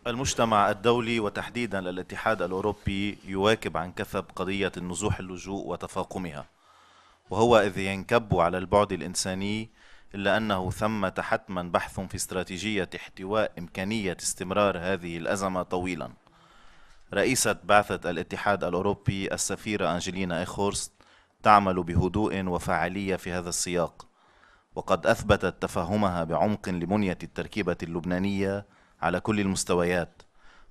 المجتمع الدولي وتحديدا الاتحاد الاوروبي يواكب عن كثب قضية النزوح اللجوء وتفاقمها، وهو إذ ينكب على البعد الإنساني، إلا أنه ثمة حتما بحث في استراتيجية احتواء إمكانية استمرار هذه الأزمة طويلا. رئيسة بعثة الاتحاد الأوروبي السفيرة أنجلينا ايخورست تعمل بهدوء وفعالية في هذا السياق، وقد أثبتت تفهمها بعمق لبنية التركيبة اللبنانية على كل المستويات،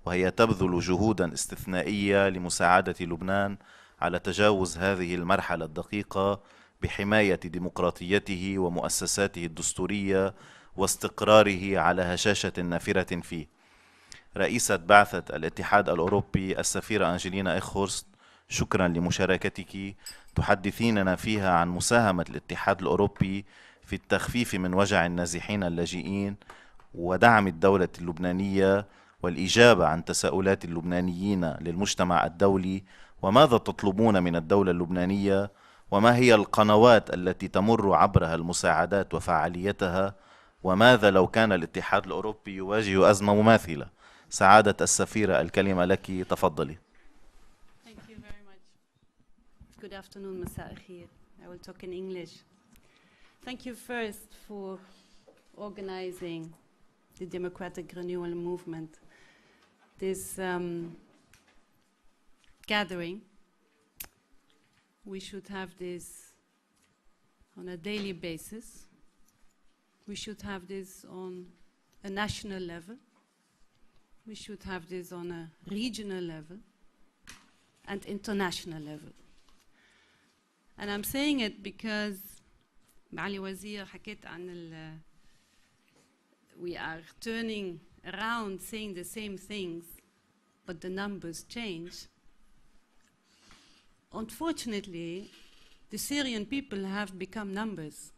وهي تبذل جهودا استثنائية لمساعدة لبنان على تجاوز هذه المرحلة الدقيقة بحماية ديمقراطيته ومؤسساته الدستورية واستقراره على هشاشة نافرة فيه. رئيسة بعثة الاتحاد الأوروبي السفيرة أنجلينا ايخورست، شكرا لمشاركتك تحدثيننا فيها عن مساهمة الاتحاد الأوروبي في التخفيف من وجع النازحين اللاجئين ودعم الدولة اللبنانية والإجابة عن تساؤلات اللبنانيين للمجتمع الدولي، وماذا تطلبون من الدولة اللبنانية، وما هي القنوات التي تمر عبرها المساعدات وفعاليتها، وماذا لو كان الاتحاد الأوروبي يواجه أزمة مماثلة. سعادة السفيرة، الكلمة لك، تفضلي. Thank you very much. Good afternoon, مساء الخير. I will talk in English. Thank you first for organizing the Democratic Renewal Movement. This gathering, we should have this on a daily basis. We should have this on a national level. We should have this on a regional level and international level. And I'm saying it because معالي وزير حكيت عن we are turning around saying the same things, but the numbers change. Unfortunately, the Syrian people have become numbers.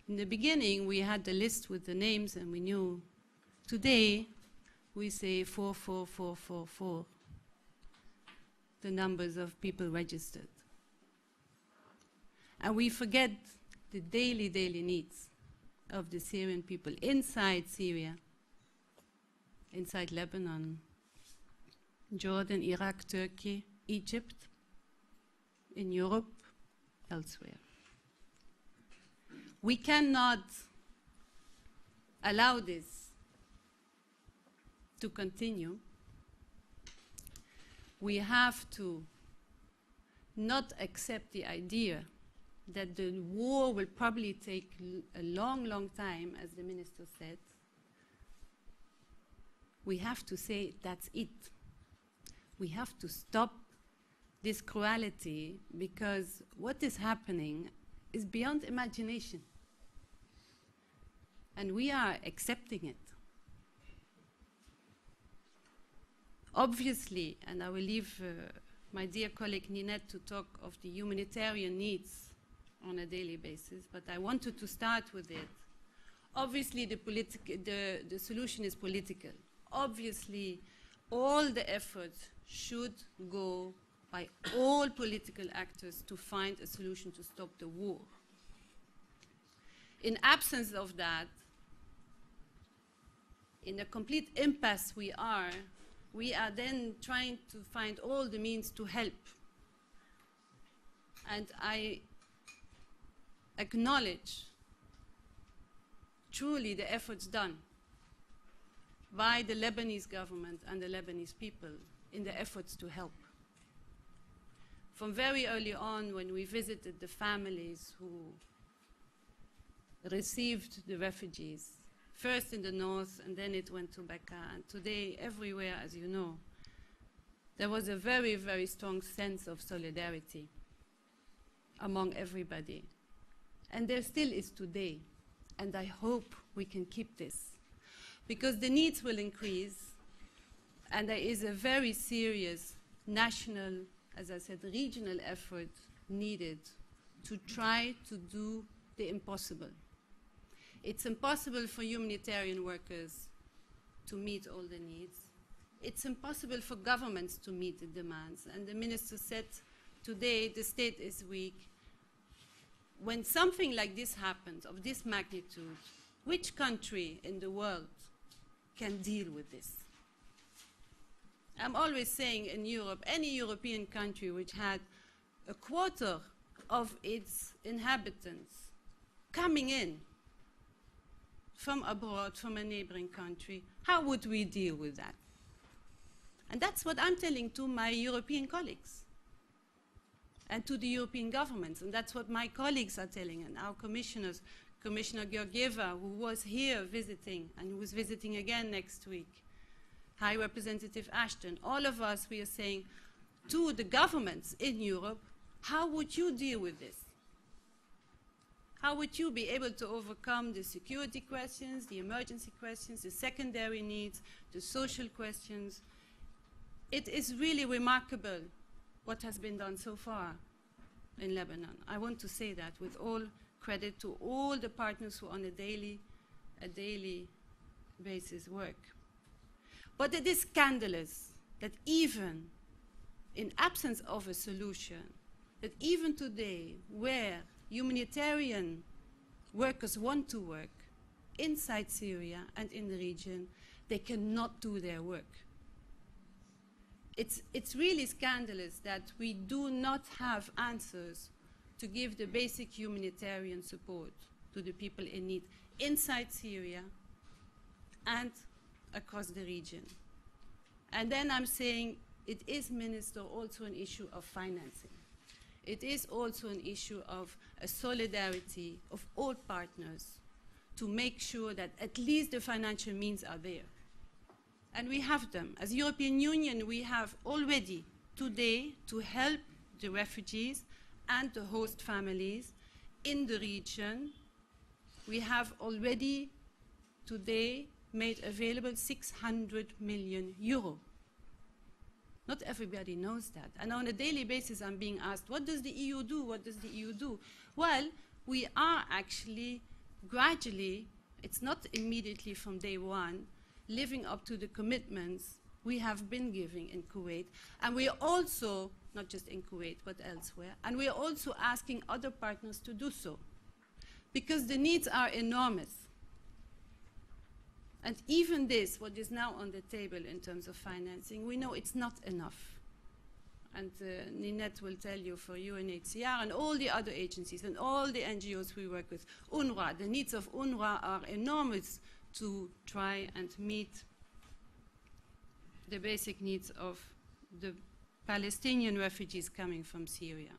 In the beginning, we had the list with the names and we knew. Today, we say 44444, the numbers of people registered. And we forget the daily needs of the Syrian people inside Syria, inside Lebanon, Jordan, Iraq, Turkey, Egypt, in Europe, elsewhere. We cannot allow this to continue. We have to not accept the idea that the war will probably take a long time, as the minister said. We have to say that's it. We have to stop this cruelty, because what is happening is beyond imagination. And we are accepting it. Obviously, and I will leave my dear colleague Ninette to talk of the humanitarian needs on a daily basis, but I wanted to start with it. Obviously, the solution is political. Obviously, all the efforts should go by all political actors to find a solution to stop the war. In absence of that, in a complete impasse we are then trying to find all the means to help. And I acknowledge truly the efforts done by the Lebanese government and the Lebanese people in the efforts to help. From very early on, when we visited the families who received the refugees, first in the north and then it went to Bekaa, and today everywhere, as you know, there was a very strong sense of solidarity among everybody. And there still is today, and I hope we can keep this, because the needs will increase, and there is a very serious national, as I said, regional effort needed to try to do the impossible. It's impossible for humanitarian workers to meet all the needs. It's impossible for governments to meet the demands. And the minister said today the state is weak. When something like this happens, of this magnitude, Which country in the world can deal with this? I'm always saying in Europe, any European country which had a quarter of its inhabitants coming in from abroad, from a neighboring country, how would we deal with that? And that's what I'm telling to my European colleagues and to the European governments. And that's what my colleagues are telling, and our commissioners, Commissioner Georgieva, who was here visiting and who is visiting again next week, High Representative Ashton, all of us, we are saying to the governments in Europe, how would you deal with this? How would you be able to overcome the security questions, the emergency questions, the secondary needs, the social questions? It is really remarkable what has been done so far in Lebanon. I want to say that with all credit to all the partners who on a daily basis work. But it is scandalous that even in absence of a solution, that even today, where humanitarian workers want to work inside Syria and in the region, they cannot do their work. It's really scandalous that we do not have answers to give the basic humanitarian support to the people in need inside Syria and across the region. And then I'm saying it is, Minister, also an issue of financing. It is also an issue of a solidarity of all partners to make sure that at least the financial means are there. And we have them. As European Union, we have already today to help the refugees and the host families in the region. We have already today made available 600 million euro. Not everybody knows that. And on a daily basis, I'm being asked, what does the EU do? What does the EU do? Well, we are actually gradually, it's not immediately from day one, living up to the commitments we have been giving in Kuwait. And we are also, not just in Kuwait, but elsewhere, and we are also asking other partners to do so, because the needs are enormous. And even this, what is now on the table in terms of financing, we know it's not enough. And Ninette will tell you, for UNHCR and all the other agencies and all the NGOs we work with, UNRWA, the needs of UNRWA are enormous to try and meet the basic needs of the Palestinian refugees coming from Syria,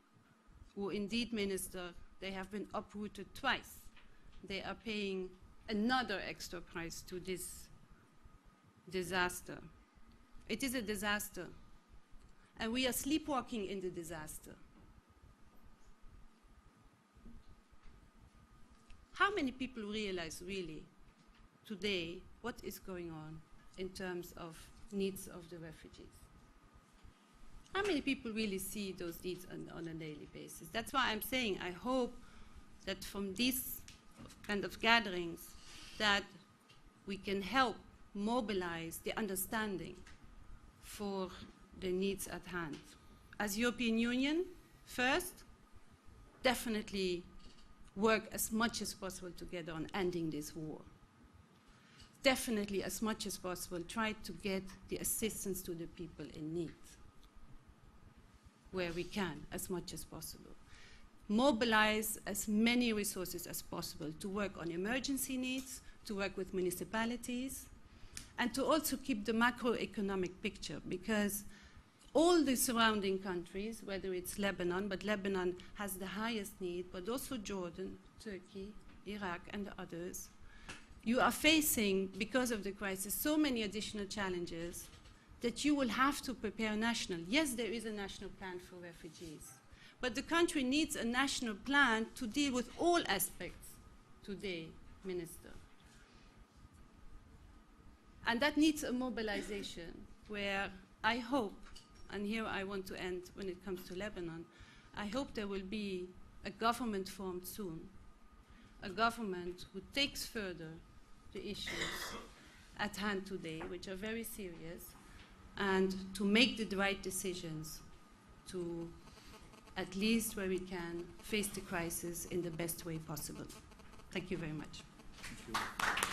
who indeed, Minister, they have been uprooted twice. They are paying another extra price to this disaster. It is a disaster, and we are sleepwalking in the disaster. How many people realize really today what is going on in terms of needs of the refugees? How many people really see those needs on a daily basis? That's why I'm saying I hope that from these kind of gatherings that we can help mobilize the understanding for the needs at hand. As European Union, first, definitely work as much as possible together on ending this war. Definitely, as much as possible, try to get the assistance to the people in need, where we can, as much as possible. Mobilize as many resources as possible to work on emergency needs, to work with municipalities, and to also keep the macroeconomic picture, because all the surrounding countries, whether it's Lebanon, but Lebanon has the highest need, but also Jordan, Turkey, Iraq, and the others, you are facing, because of the crisis, so many additional challenges that you will have to prepare national. Yes, there is a national plan for refugees, but the country needs a national plan to deal with all aspects today, Minister. And that needs a mobilization where I hope, and here I want to end when it comes to Lebanon, I hope there will be a government formed soon, a government who takes further the issues at hand today, which are very serious, and to make the right decisions to, at least where we can, face the crisis in the best way possible. Thank you very much. Thank you.